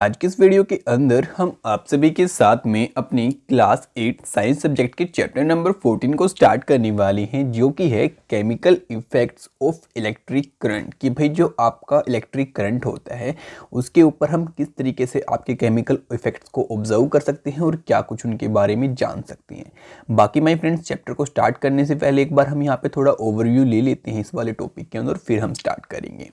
आज की इस वीडियो के अंदर हम आप सभी के साथ में अपनी क्लास 8 साइंस सब्जेक्ट के चैप्टर नंबर 14 को स्टार्ट करने वाले हैं, जो कि है chemical effects of electric current. कि भाई जो आपका इलेक्ट्रिक करंट होता है उसके ऊपर हम किस तरीके से आपके केमिकल इफेक्ट्स को ऑब्जर्व कर सकते हैं और क्या कुछ उनके बारे में जान सकते हैं। बाकी माय फ्रेंड्स, चैप्टर को स्टार्ट करने से पहले एक बार हम यहाँ पे थोड़ा ओवरव्यू ले लेते हैं इस वाले टॉपिक के अंदर, फिर हम स्टार्ट करेंगे।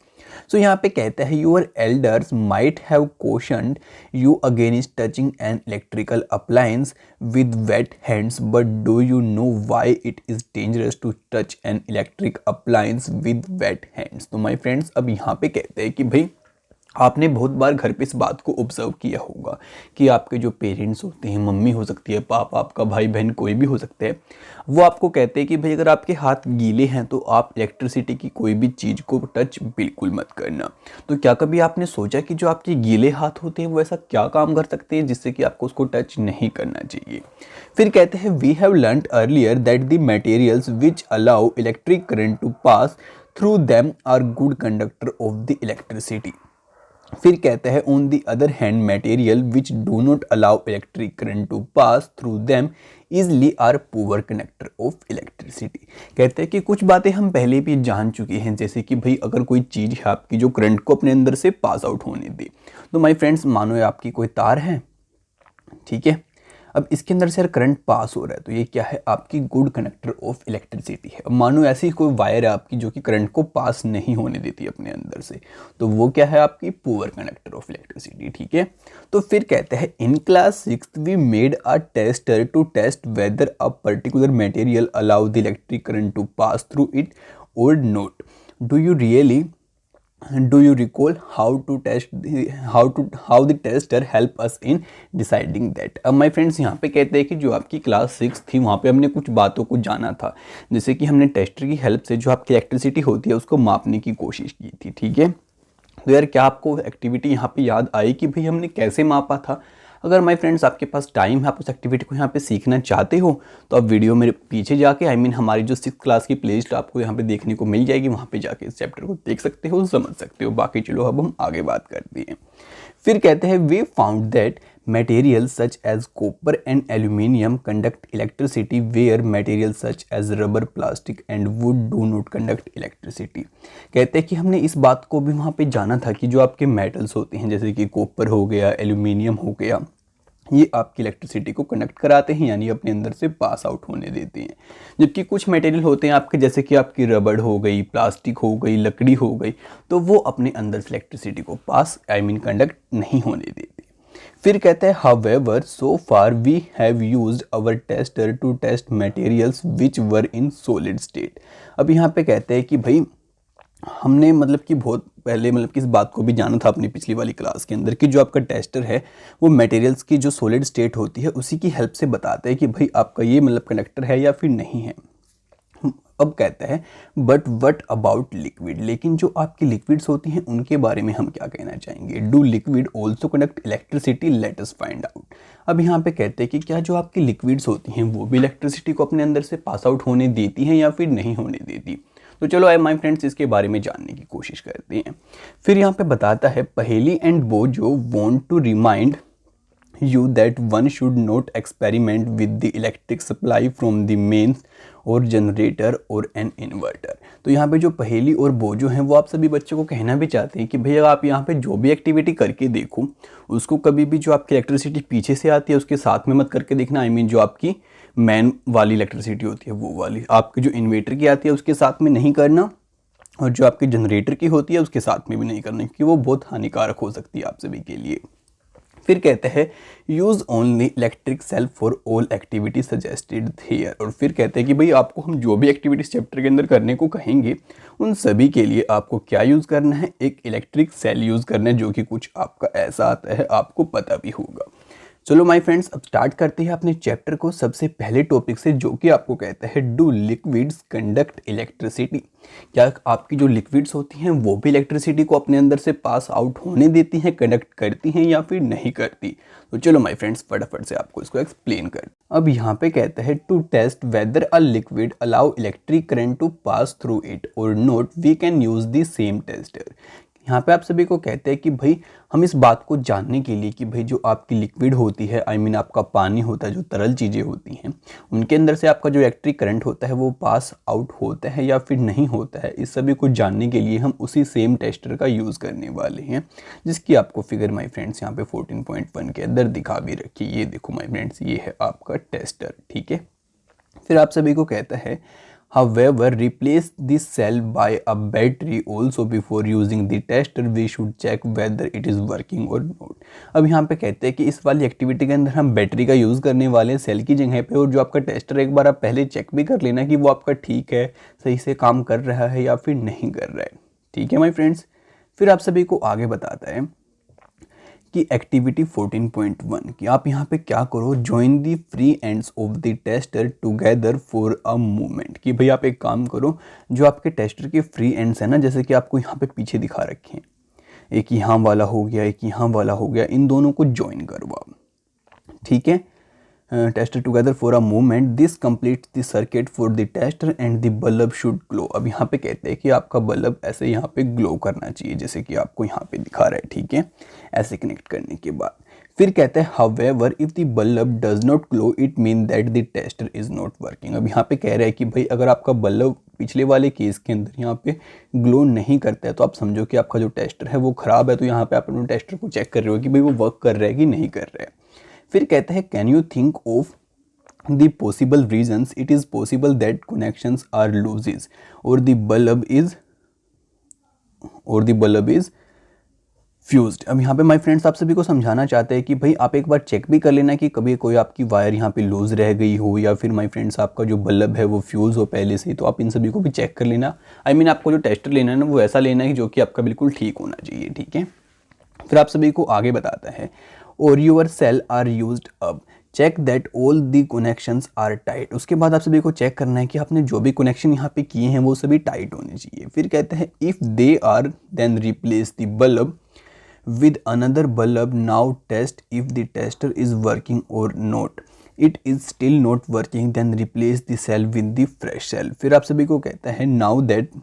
सो यहाँ पे कहता है your elders might have cautioned you against touching an electrical appliance with wet hands, but do you know why it is dangerous to touch an electric appliance with wet hands? तो my friends, अब यहाँ पे कहते हैं कि भाई आपने बहुत बार घर पे इस बात को ऑब्जर्व किया होगा कि आपके जो पेरेंट्स होते हैं, मम्मी हो सकती है, पापा, आपका भाई बहन, कोई भी हो सकता है, वो आपको कहते हैं कि भाई अगर आपके हाथ गीले हैं तो आप इलेक्ट्रिसिटी की कोई भी चीज़ को टच बिल्कुल मत करना। तो क्या कभी आपने सोचा कि जो आपके गीले हाथ होते हैं वो ऐसा क्या काम कर सकते हैं जिससे कि आपको उसको टच नहीं करना चाहिए। फिर कहते हैं we have learned earlier that the materials which allow electric current to pass through them are good conductor of the electricity. फिर कहते हैं on the other hand material which do not allow electric current to pass through them easily are poor connector of electricity. कहते हैं कि कुछ बातें हम पहले भी जान चुके हैं, जैसे कि भाई अगर कोई चीज़ है आपकी जो करंट को अपने अंदर से पास आउट होने दे। तो माय फ्रेंड्स, मानो ये आपकी कोई तार है, ठीक है, अब इसके अंदर से यार करंट पास हो रहा है तो ये क्या है, आपकी गुड कंडक्टर ऑफ इलेक्ट्रिसिटी है। अब मानो ऐसी कोई वायर है आपकी जो कि करंट को पास नहीं होने देती अपने अंदर से, तो वो क्या है, आपकी पुअर कंडक्टर ऑफ इलेक्ट्रिसिटी। ठीक है, तो फिर कहते हैं in class 6 we made a tester to test whether a particular material allow the electric current to pass through it और not. Do you recall how the tester help us in deciding that? अब my friends, यहाँ पे कहते हैं कि जो आपकी class 6 थी वहाँ पे हमने कुछ बातों को जाना था, जैसे कि हमने टेस्टर की हेल्प से जो आपकी इलेक्ट्रिसिटी होती है उसको मापने की कोशिश की थी। ठीक है, तो यार क्या आपको एक्टिविटी यहाँ पे याद आई कि भाई हमने कैसे मापा था? अगर माय फ्रेंड्स आपके पास टाइम है, आप उस एक्टिविटी को यहाँ पे सीखना चाहते हो, तो आप वीडियो मेरे पीछे जाके हमारी जो 6th क्लास की प्लेलिस्ट आपको यहाँ पे देखने को मिल जाएगी, वहाँ पे जाके इस चैप्टर को देख सकते हो, समझ सकते हो। बाकी चलो अब हम आगे बात करते हैं। फिर कहते हैं we found that materials such as copper and aluminium conduct electricity where materials such as rubber, plastic and wood do not conduct electricity। कहते हैं कि हमने इस बात को भी वहाँ पे जाना था कि जो आपके मेटल्स होते हैं, जैसे कि कॉपर हो गया, एल्यूमिनियम हो गया, ये आपकी इलेक्ट्रिसिटी को कनेक्ट कराते हैं, यानी अपने अंदर से पास आउट होने देते हैं। जबकि कुछ मटेरियल होते हैं आपके, जैसे कि आपकी रबड़ हो गई, प्लास्टिक हो गई, लकड़ी हो गई, तो वो अपने अंदर से इलेक्ट्रिसिटी को पास कंडक्ट नहीं होने देते। फिर कहते हैं however so far we have used our tester to test materials which were in solid state। अब यहाँ पे कहते हैं कि भाई हमने मतलब कि बहुत पहले मतलब कि इस बात को भी जाना था अपनी पिछली वाली क्लास के अंदर कि जो आपका टेस्टर है वो मटेरियल्स की जो सॉलिड स्टेट होती है उसी की हेल्प से बताता है कि भाई आपका ये मतलब कंडक्टर है या फिर नहीं है। अब कहता है बट वट अबाउट लिक्विड, लेकिन जो आपकी लिक्विड्स होती हैं उनके बारे में हम क्या कहना चाहेंगे। Do liquid also conduct electricity, late us find out. अब यहाँ पे कहते हैं कि क्या जो आपकी लिक्विड्स होती हैं वो भी इलेक्ट्रिसिटी को अपने अंदर से पास आउट होने देती हैं या फिर नहीं होने देती। तो चलो आई माय फ्रेंड्स इसके बारे में जानने की कोशिश करते हैं। फिर यहाँ पे बताता है Paheli and Boojho want to remind you that one should not experiment with the electric supply from the mains or generator or an inverter। तो यहाँ पे जो पहेली और बोझो हैं वो आप सभी बच्चों को कहना भी चाहते हैं कि भैया आप यहाँ पे जो भी एक्टिविटी करके देखो उसको कभी भी जो आपकी इलेक्ट्रिसिटी पीछे से आती है उसके साथ में मत करके देखना। जो आपकी मैन वाली इलेक्ट्रिसिटी होती है वो वाली, आपकी जो इन्वर्टर की आती है उसके साथ में नहीं करना, और जो आपकी जनरेटर की होती है उसके साथ में भी नहीं करना, क्योंकि वो बहुत हानिकारक हो सकती है आप सभी के लिए। फिर कहते हैं use only electric cell for all activity suggested here. और फिर कहते हैं कि भाई आपको हम जो भी एक्टिविटीज चैप्टर के अंदर करने को कहेंगे उन सभी के लिए आपको क्या यूज़ करना है, एक इलेक्ट्रिक सेल यूज़ करना है, जो कि कुछ आपका ऐसा आता है आपको पता भी होगा। चलो माय फ्रेंड्स, अब स्टार्ट करते हैं अपने चैप्टर को सबसे पहले टॉपिक से, जो कि आपको कहता है डू लिक्विड्स कंडक्ट इलेक्ट्रिसिटी। क्या आपकी जो लिक्विड्स होती हैं वो भी इलेक्ट्रिसिटी को अपने अंदर से पास आउट होने देती हैं, कंडक्ट करती हैं या फिर नहीं करती। तो चलो माय फ्रेंड्स फटाफट से आपको इसको एक्सप्लेन कर। अब यहाँ पे कहता है to test whether a liquid allow electric current to pass through it और not we can use the same tester. यहाँ पे आप सभी को कहते हैं कि भाई हम इस बात को जानने के लिए कि भाई जो आपकी लिक्विड होती है, आई मीन आपका पानी होता है, जो तरल चीज़ें होती हैं, उनके अंदर से आपका जो इलेक्ट्रिक करंट होता है वो पास आउट होता है या फिर नहीं होता है, इस सभी को जानने के लिए हम उसी सेम टेस्टर का यूज़ करने वाले हैं, जिसकी आपको फिगर माय फ्रेंड्स यहाँ पे 14.1 के अंदर दिखा भी रखी। ये देखो माय फ्रेंड्स, ये है आपका टेस्टर, ठीक है। फिर आप सभी को कहता है however replace this cell by a battery also before using the tester we should check whether it is working or not। अब यहाँ पे कहते हैं कि इस वाली एक्टिविटी के अंदर हम बैटरी का यूज़ करने वाले हैं सेल की जगह पे, और जो आपका टेस्टर एक बार आप पहले चेक भी कर लेना कि वो आपका ठीक है, सही से काम कर रहा है या फिर नहीं कर रहा है, ठीक है माय फ्रेंड्स। फिर आप सभी को आगे बताता है कि एक्टिविटी 14.1 कि आप यहाँ पे क्या करो, join the free ends of the tester together for a movement. कि भाई आप एक काम करो, जो आपके टेस्टर के फ्री एंड्स है ना, जैसे कि आपको यहाँ पे पीछे दिखा रखे हैं, एक यहाँ वाला हो गया, एक यहाँ वाला हो गया, इन दोनों को ज्वाइन करवाओ, ठीक है। Tester together for a movement, this complete the circuit for the tester and the bulb should glow. अब यहाँ पे कहते हैं कि आपका बल्ब ऐसे यहाँ पे ग्लो करना चाहिए, जैसे कि आपको यहाँ पे दिखा रहा है, ठीक है। ऐसे कनेक्ट करने के बाद फिर कहते हैं however if the bulb does not glow it mean that the tester is not working। अब यहाँ पे कह रहा है कि भाई अगर आपका बल्ब पिछले वाले केस के अंदर यहाँ पे ग्लो नहीं करता है तो आप समझो कि आपका जो टेस्टर है वो ख़राब है। तो यहाँ पे आप अपने टेस्टर को चेक कर रहे हो कि भाई वो वर्क कर रहा है कि नहीं कर रहा है। फिर कहते हैं can you think of the possible reasons it is possible that connections are loose और द बल्ब इज फ्यूज्ड। अब यहाँ पे माय फ्रेंड्स आप सभी को समझाना चाहते हैं कि भाई आप एक बार चेक भी कर लेना कि कभी कोई आपकी वायर यहाँ पे लूज रह गई हो या फिर माय फ्रेंड्स आपका जो बल्ब है वो फ्यूज़ हो पहले से, तो आप इन सभी को भी चेक कर लेना। आई मीन आपको जो टेस्टर लेना है ना वो ऐसा लेना है जो कि आपका बिल्कुल ठीक होना चाहिए, ठीक है। फिर आप सभी को आगे बताता है और your cell are used up, check that all the connections are tight. उसके बाद आप सभी को चेक करना है कि आपने जो भी कनेक्शन यहाँ पे किए हैं वो सभी टाइट होने चाहिए। फिर कहते हैं if they are then replace the bulb with another bulb। now test if the tester is working or not। it is still not working then replace the cell with the fresh cell। फिर आप सभी को कहता है now that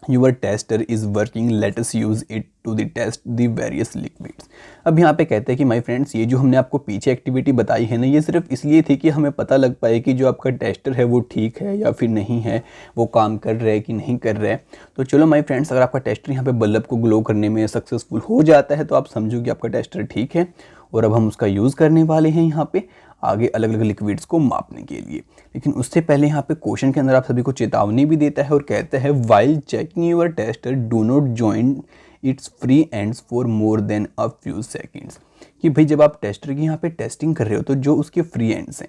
your tester is working let us use it to the test the various liquids। अब यहाँ पे कहते हैं कि माय फ्रेंड्स ये जो हमने आपको पीछे एक्टिविटी बताई है ना, ये सिर्फ इसलिए थी कि हमें पता लग पाए कि जो आपका टेस्टर है वो ठीक है या फिर नहीं है, वो काम कर रहा है कि नहीं कर रहा है। तो चलो माय फ्रेंड्स, अगर आपका टेस्टर यहाँ पे बल्ब को ग्लो करने में सक्सेसफुल हो जाता है तो आप समझो कि आपका टेस्टर ठीक है, और अब हम उसका यूज़ करने वाले हैं यहाँ पे आगे अलग अलग लिक्विड्स को मापने के लिए। लेकिन उससे पहले यहाँ पे क्वेश्चन के अंदर आप सभी को चेतावनी भी देता है और कहता है while checking your tester do not join it's free ends for more than a few seconds. कि भाई जब आप टेस्टर की यहाँ पे टेस्टिंग कर रहे हो तो जो उसके फ्री एंड्स हैं,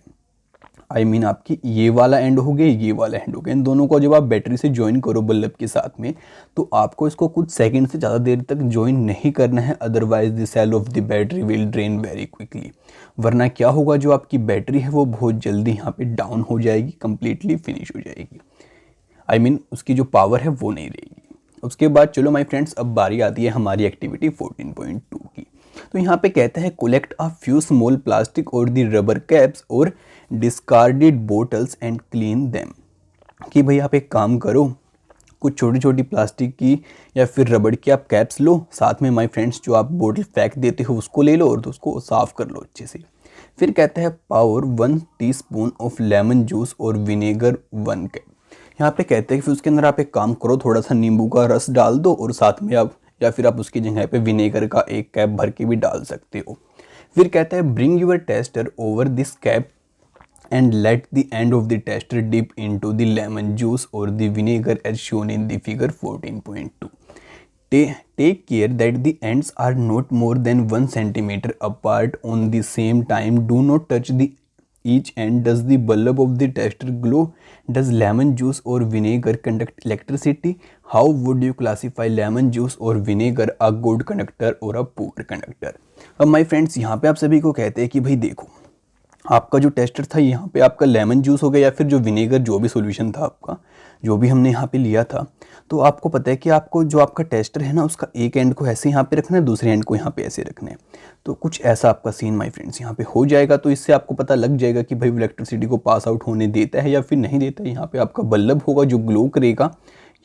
आई मीन आपकी ये वाला एंड हो गया, ये वाला एंड हो गया, इन दोनों को जब आप बैटरी से ज्वाइन करो बल्ब के साथ में तो आपको इसको कुछ सेकंड से ज़्यादा देर तक ज्वाइन नहीं करना है, otherwise the cell of the battery will drain very quickly. वरना क्या होगा, जो आपकी बैटरी है वो बहुत जल्दी यहाँ पे डाउन हो जाएगी, कंप्लीटली फिनिश हो जाएगी, आई मीन उसकी जो पावर है वो नहीं रहेगी। उसके बाद चलो माय फ्रेंड्स, अब बारी आती है हमारी एक्टिविटी 14.2 की। तो यहाँ पे कहता है collect a few small plastic और द रबर कैप्स और discarded bottles and clean them. कि भाई आप एक काम करो, कुछ छोटी छोटी प्लास्टिक की या फिर रबड़ की आप कैप्स लो, साथ में माय फ्रेंड्स जो आप बोतल फेंक देते हो उसको ले लो और तो उसको साफ़ कर लो अच्छे से। फिर कहता है power 1 teaspoon of lemon juice और विनेगर 1 कैप। यहाँ पे कहते हैं कि फिर उसके अंदर आप एक काम करो, थोड़ा सा नींबू का रस डाल दो और साथ में आप या फिर आप उसकी जगह पे विनेगर का 1 कैप भर के भी डाल सकते हो। फिर कहता है bring your tester over this cap and let the end of the tester dip into the lemon juice or the vinegar as shown in the figure 14.2। Take care that the ends are not more than 1 centimeter apart on the same time। do not touch the each end। does the bulb of the tester glow? does lemon juice or vinegar conduct electricity? how would you classify lemon juice or vinegar a good conductor or a poor conductor। अब my friends यहाँ पे आप सभी को कहते हैं कि भाई देखो, आपका जो टेस्टर था यहाँ पे आपका लेमन जूस हो गया या फिर जो विनेगर जो भी सॉल्यूशन था आपका जो भी हमने यहाँ पे लिया था, तो आपको पता है कि आपको जो आपका टेस्टर है ना उसका एक एंड को ऐसे यहाँ पे रखना है, दूसरे एंड को यहाँ पे ऐसे रखना है। तो कुछ ऐसा आपका सीन माय फ्रेंड्स यहाँ पे हो जाएगा। तो इससे आपको पता लग जाएगा कि भाई इलेक्ट्रिसिटी को पास आउट होने देता है या फिर नहीं देता है। यहाँ पे आपका बल्ब होगा जो ग्लो करेगा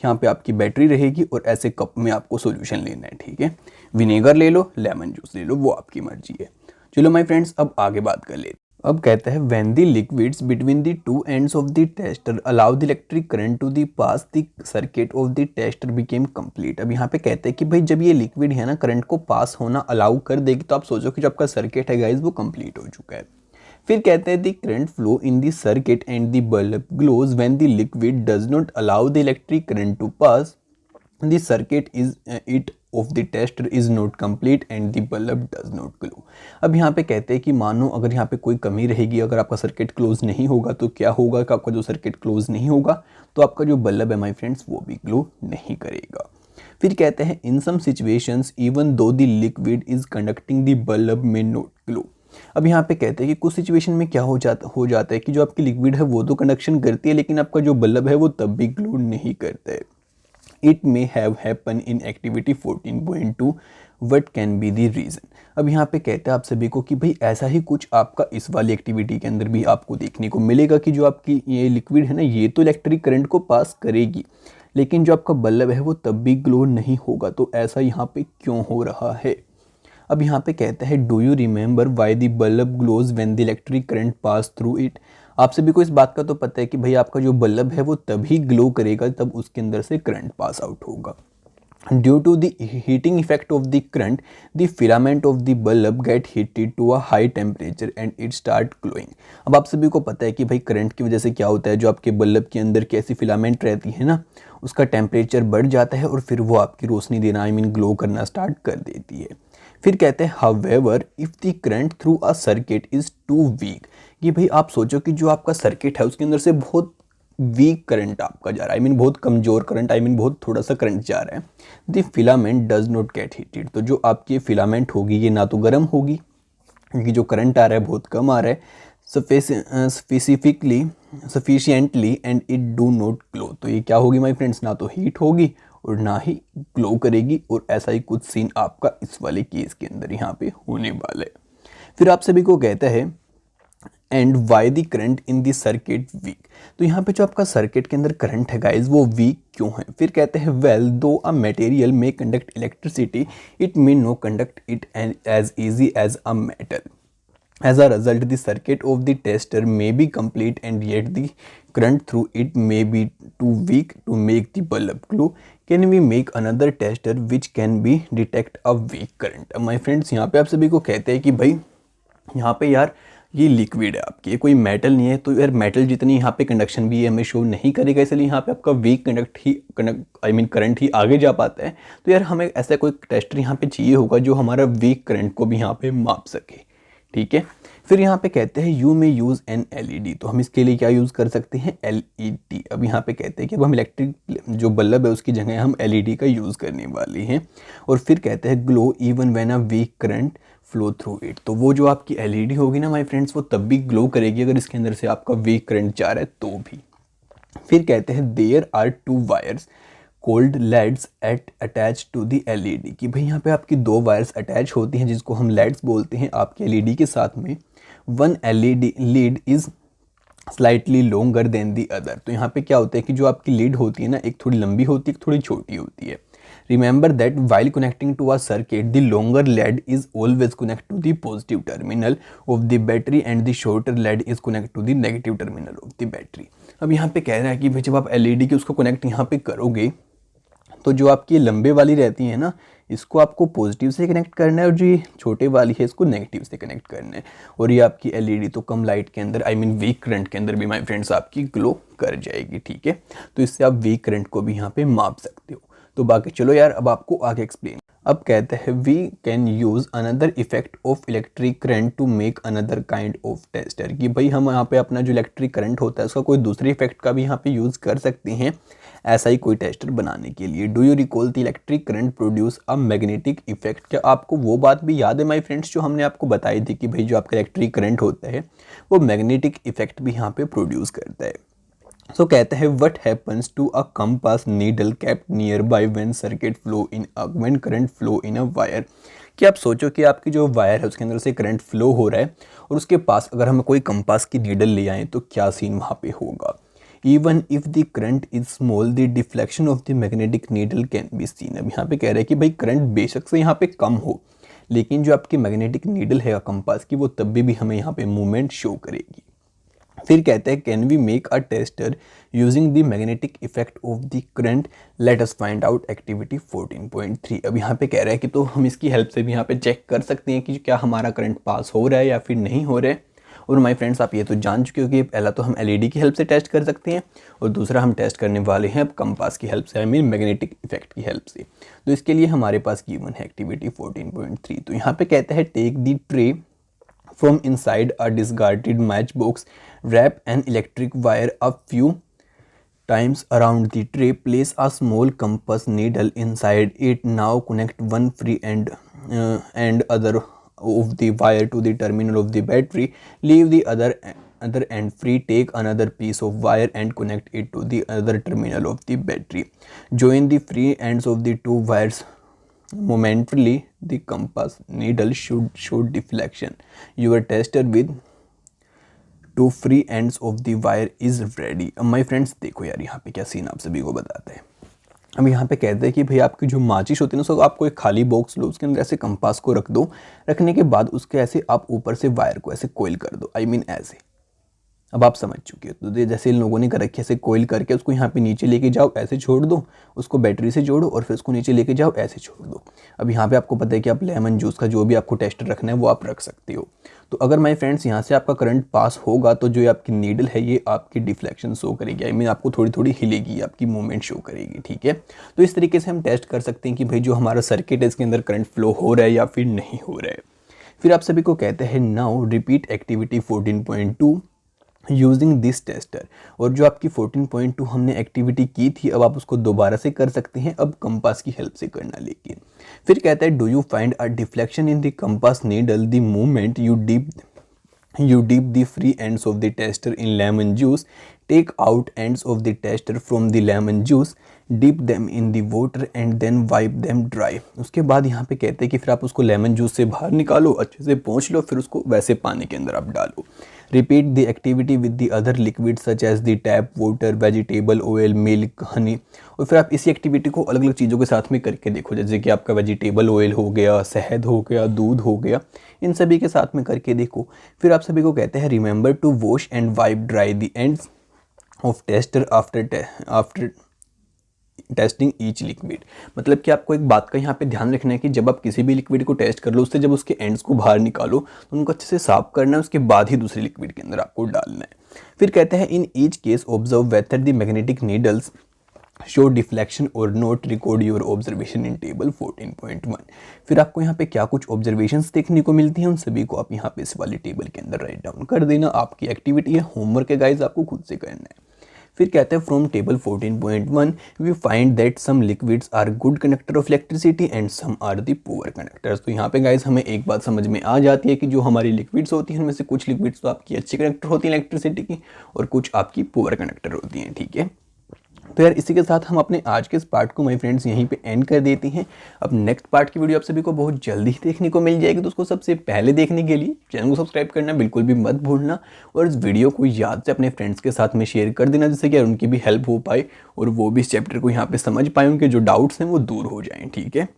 यहाँ पे आपकी बैटरी रहेगी और ऐसे कप में आपको सॉल्यूशन लेना है, ठीक है। विनेगर ले लो, लेमन जूस ले लो, वो आपकी मर्जी है। चलो माय फ्रेंड्स, अब आगे बात कर लेते। अब कहता है when the liquids between the two ends of the tester allow the electric current to the pass the circuit of the tester became complete. अब यहाँ पे कहते हैं कि भाई जब ये लिक्विड है ना करंट को पास होना अलाउ कर देगी तो आप सोचो कि जो आपका सर्किट है गाइज वो कंप्लीट हो चुका है। फिर कहते हैं the current flow in the circuit and the bulb glows when the liquid does not allow the electric current to pass the circuit is it of the tester is not complete and the bulb does not glow। अब यहाँ पे कहते हैं कि मानो अगर यहाँ पे कोई कमी रहेगी, अगर आपका सर्किट क्लोज नहीं होगा तो क्या होगा कि आपका जो सर्किट क्लोज नहीं होगा तो आपका जो बल्ब है माय फ्रेंड्स वो भी ग्लो नहीं करेगा। फिर कहते हैं in some situations even though the liquid is conducting the bulb may not glow. अब यहाँ पे कहते हैं कि कुछ सिचुएशन में क्या हो जाता है कि जो आपकी लिक्विड है वो तो कंडक्शन करती है लेकिन आपका जो बल्ब है वो तब भी ग्लो नहीं करता है। It may have happened in activity 14.2 what can be the reason। अब यहाँ पे कहते हैं आप सभी को कि भाई ऐसा ही कुछ आपका इस वाली एक्टिविटी के अंदर भी आपको देखने को मिलेगा कि जो आपकी ये लिक्विड है ना ये तो इलेक्ट्रिक करंट को पास करेगी लेकिन जो आपका बल्ब है वो तब भी ग्लो नहीं होगा। तो ऐसा यहाँ पे क्यों हो रहा है। अब यहाँ पे कहता है do you remember why the bulb glows when the electric current pass through it. आप सभी को इस बात का तो पता है कि भाई आपका जो बल्ब है वो तभी ग्लो करेगा तब उसके अंदर से करंट पास आउट होगा। Due to the heating effect of the current the filament of the bulb get heated to a high temperature and it start glowing. अब आप सभी को पता है कि भाई करंट की वजह से क्या होता है, जो आपके बल्ब के अंदर कैसी फिलामेंट रहती है ना उसका टेम्परेचर बढ़ जाता है और फिर वो आपकी रोशनी देना ग्लो करना स्टार्ट कर देती है। फिर कहते हैं however if the current through a circuit is too weak. कि भाई आप सोचो कि जो आपका सर्किट है उसके अंदर से बहुत वीक करंट आपका जा रहा है, बहुत कमजोर करंट, बहुत थोड़ा सा करंट जा रहा है। The filament does not gate heated. तो जो आपकी फिलामेंट होगी ये ना तो गर्म होगी क्योंकि जो करंट आ रहा है बहुत कम आ रहा है sufficiently and it do not glow. तो ये क्या होगी माय फ्रेंड्स, ना तो हीट होगी और ना ही ग्लो करेगी। और ऐसा ही कुछ सीन आपका इस वाले केस के अंदर यहाँ पे होने वाला है। फिर आप सभी को कहता है and why the current in the circuit weak. तो यहाँ पे जो आपका सर्किट के अंदर करंट है गाइज वो वीक क्यों है। फिर कहते हैं well though a material may conduct electricity it may not conduct it as easy as a metal. As a result, the circuit of the tester may be complete and yet the current through it may be too weak to make the bulb glow. Can we make another tester which can be detect a weak current? My friends, यहाँ पे आप सभी को कहते हैं कि भाई यहाँ पे यार ये लिक्विड है आपकी, ये कोई मेटल नहीं है तो यार मेटल जितनी यहाँ पे कंडक्शन भी हमें शो नहीं करेगा, इसलिए यहाँ पे आपका वीक करंट ही आगे जा पाता है। तो यार हमें ऐसा कोई टेस्टर यहाँ पे चाहिए होगा जो हमारा वीक करंट को भी यहाँ पे माप सके, ठीक है। फिर यहाँ पे कहते हैं you may use an LED. तो हम इसके लिए क्या यूज़ कर सकते हैं, एलईडी। अब यहाँ पे कहते हैं कि अब हम इलेक्ट्रिक जो बल्ब है उसकी जगह हम एलईडी का यूज़ करने वाले हैं। और फिर कहते हैं glow even when a weak current flow through it. तो वो जो आपकी एलईडी होगी ना माय फ्रेंड्स वो तब भी ग्लो करेगी अगर इसके अंदर से आपका वीक करंट जा रहा है तो भी। फिर कहते हैं there are two wires called leads at attach to the LED. कि भाई यहाँ पे आपकी दो वायर्स अटैच होती हैं जिसको हम लेड्स बोलते हैं आपके एलईडी के साथ में। One LED lead is slightly longer than the other. तो यहाँ पे क्या होता है कि जो आपकी लीड होती है ना एक थोड़ी लंबी होती है एक थोड़ी छोटी होती है। Remember that while connecting to a circuit the longer lead is always connect to the positive terminal of the battery and the shorter lead is connect to the negative terminal of the battery. अब यहाँ पे कह रहा है कि भाई जब आप एलईडी की उसको कनेक्ट यहाँ पे करोगे तो जो आपकी लंबे वाली रहती है ना इसको आपको पॉजिटिव से कनेक्ट करना है और जो ये छोटे वाली है इसको नेगेटिव से कनेक्ट करना है। और ये आपकी एलईडी तो कम लाइट के अंदर वीक करंट के अंदर भी माय फ्रेंड्स आपकी ग्लो कर जाएगी, ठीक है। तो इससे आप वीक करंट को भी यहाँ पे माप सकते हो। तो बाकी चलो यार अब आपको आगे एक्सप्लेन। अब कहते हैं we can use another effect of electric current to make another kind of tester. कि भाई हम यहाँ पे अपना जो इलेक्ट्रिक करंट होता है उसका कोई दूसरे इफेक्ट का भी यहाँ पे यूज़ कर सकते हैं ऐसा ही कोई टेस्टर बनाने के लिए। Do you recall the electric current produce a magnetic effect. क्या आपको वो बात भी याद है माय फ्रेंड्स जो हमने आपको बताई थी कि भाई जो आपका इलेक्ट्रिक करंट होता है वो मैग्नेटिक इफेक्ट भी यहाँ पे प्रोड्यूस करता है। सो कहते हैं what happens to a compass needle kept nearby when circuit flow in when current flow in a wire. कि आप सोचो कि आपकी जो वायर है उसके अंदर से करंट फ्लो हो रहा है और उसके पास अगर हम कोई कंपास की नीडल ले आए तो क्या सीन वहाँ पे होगा। Even if the current is small the deflection of the magnetic needle can be seen. अब यहाँ पे कह रहा है कि भाई करंट बेशक से यहाँ पे कम हो, लेकिन जो आपकी मैग्नेटिक नीडल है कंपास की, वो तब भी हमें यहाँ पे मूवमेंट शो करेगी। फिर कहते हैं can we make a tester using the magnetic effect of the current, let us find out activity 14.3। अब यहाँ पे कह रहा है कि तो हम इसकी हेल्प से भी यहाँ पे चेक कर सकते हैं कि क्या हमारा करंट पास हो रहा है या फिर नहीं हो रहा है। और माय फ्रेंड्स, आप ये तो जान चुके हो कि पहला तो हम एलईडी की हेल्प से टेस्ट कर सकते हैं और दूसरा हम टेस्ट करने वाले हैं अब कंपास की हेल्प से, आई मीन मैग्नेटिक इफेक्ट की हेल्प से। तो इसके लिए हमारे पास गिवन है एक्टिविटी 14.3। तो यहाँ पे कहता है take the tray from inside a discarded matchbox, wrap an electric wire a few times around the tray, place a small compass needle inside it, now connect one free and other of the wire to the terminal of the battery, leave the other end free, take another piece of wire and connect it to the other terminal of the battery, join the free ends of the two wires momentarily, the compass needle should show deflection. Your tester with two free ends of the wire is ready। अब my friends देखो यार यहाँ पे क्या scene आप सभी को बताते हैं। अब यहाँ पे कहते हैं कि भाई आपकी जो माचिस होती है ना, उसको आपको एक खाली बॉक्स लो, उसके अंदर ऐसे कंपास को रख दो, रखने के बाद उसके ऐसे आप ऊपर से वायर को ऐसे कोइल कर दो, आई मीन ऐसे। अब आप समझ चुके हो, तो जैसे इन लोगों ने कर रखी है, ऐसे कोइल करके उसको यहाँ पे नीचे लेके जाओ, ऐसे छोड़ दो, उसको बैटरी से जोड़ो और फिर उसको नीचे लेके जाओ, ऐसे छोड़ दो। अब यहाँ पे आपको पता है कि आप लेमन जूस का जो भी आपको टेस्टर रखना है वो आप रख सकते हो। तो अगर माय फ्रेंड्स यहाँ से आपका करंट पास होगा तो जो आपकी नीडल है ये आपकी डिफ्लेक्शन शो करेगी, आई मीन आपको थोड़ी थोड़ी हिलेगी, आपकी मूवमेंट शो करेगी, ठीक है। तो इस तरीके से हम टेस्ट कर सकते हैं कि भाई जो हमारा सर्किट है इसके अंदर करंट फ्लो हो रहा है या फिर नहीं हो रहा है। फिर आप सभी को कहते हैं now repeat activity 14.2 using this tester. और जो आपकी 14.2 हमने एक्टिविटी की थी, अब आप उसको दोबारा से कर सकते हैं, अब कंपास की हेल्प से करना। लेकिन फिर कहता है do you find a deflection in the compass needle the moment you dip the free ends of the tester in lemon juice, take out ends of the tester from the lemon juice, dip them in the water and then wipe them dry। उसके बाद यहाँ पे कहते हैं कि फिर आप उसको लेमन जूस से बाहर निकालो, अच्छे से पोंछ लो, फिर उसको वैसे पानी के अंदर आप डालो। Repeat the activity with the other liquid such as the tap water, vegetable oil, milk, honey. और फिर आप इसी एक्टिविटी को अलग अलग चीज़ों के साथ में करके देखो, जैसे कि आपका वेजिटेबल ऑयल हो गया, शहद हो गया, दूध हो गया, इन सभी के साथ में करके देखो। फिर आप सभी को कहते हैं remember to wash and wipe dry the ends of tester after testing each liquid. मतलब कि आपको एक बात का यहाँ पे ध्यान रखना है कि जब आप किसी भी लिक्विड को टेस्ट कर लो, उससे जब उसके एंड्स को बाहर निकालो तो उनको अच्छे से साफ करना है, उसके बाद ही दूसरे लिक्विड के अंदर आपको डालना है। फिर कहते हैं in each case observe whether the magnetic needles show deflection और note, record your observation in table 14.1। फिर आपको यहाँ पे क्या कुछ ऑब्जर्वेशंस देखने को मिलती हैं, उन सभी को आप यहाँ पे इस वाले टेबल के अंदर राइट डाउन कर देना। आपकी एक्टिविटी है, होमवर्क है गाइज, आपको खुद से करना है। फिर कहते हैं from table 14.1 we find that some liquids are good conductor of electricity and some are the poor conductors. तो यहाँ पे गाइज हमें एक बात समझ में आ जाती है कि जो हमारी लिक्विड्स होती हैं उनमें से कुछ लिक्विड्स तो आपकी अच्छी कंडक्टर होती हैं इलेक्ट्रिसिटी की और कुछ आपकी पुअर कंडक्टर होती हैं, ठीक है। तो यार इसी के साथ हम अपने आज के इस पार्ट को माय फ्रेंड्स यहीं पे एंड कर देते हैं। अब नेक्स्ट पार्ट की वीडियो आप सभी को बहुत जल्दी ही देखने को मिल जाएगी, तो उसको सबसे पहले देखने के लिए चैनल को सब्सक्राइब करना बिल्कुल भी मत भूलना और इस वीडियो को याद से अपने फ्रेंड्स के साथ में शेयर कर देना, जिससे कि यार उनकी भी हेल्प हो पाए और वो भी इस चैप्टर को यहाँ पे समझ पाए, उनके जो डाउट्स हैं वो दूर हो जाएँ, ठीक है।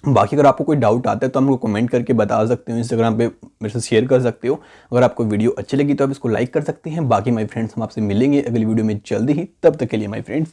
बाकी अगर आपको कोई डाउट आता है तो हमको कमेंट करके बता सकते हो, इंस्टाग्राम पे मेरे से शेयर कर सकते हो। अगर आपको वीडियो अच्छी लगी तो आप इसको लाइक कर सकते हैं। बाकी माय फ्रेंड्स हम आपसे मिलेंगे अगली वीडियो में जल्दी ही, तब तक के लिए माय फ्रेंड्स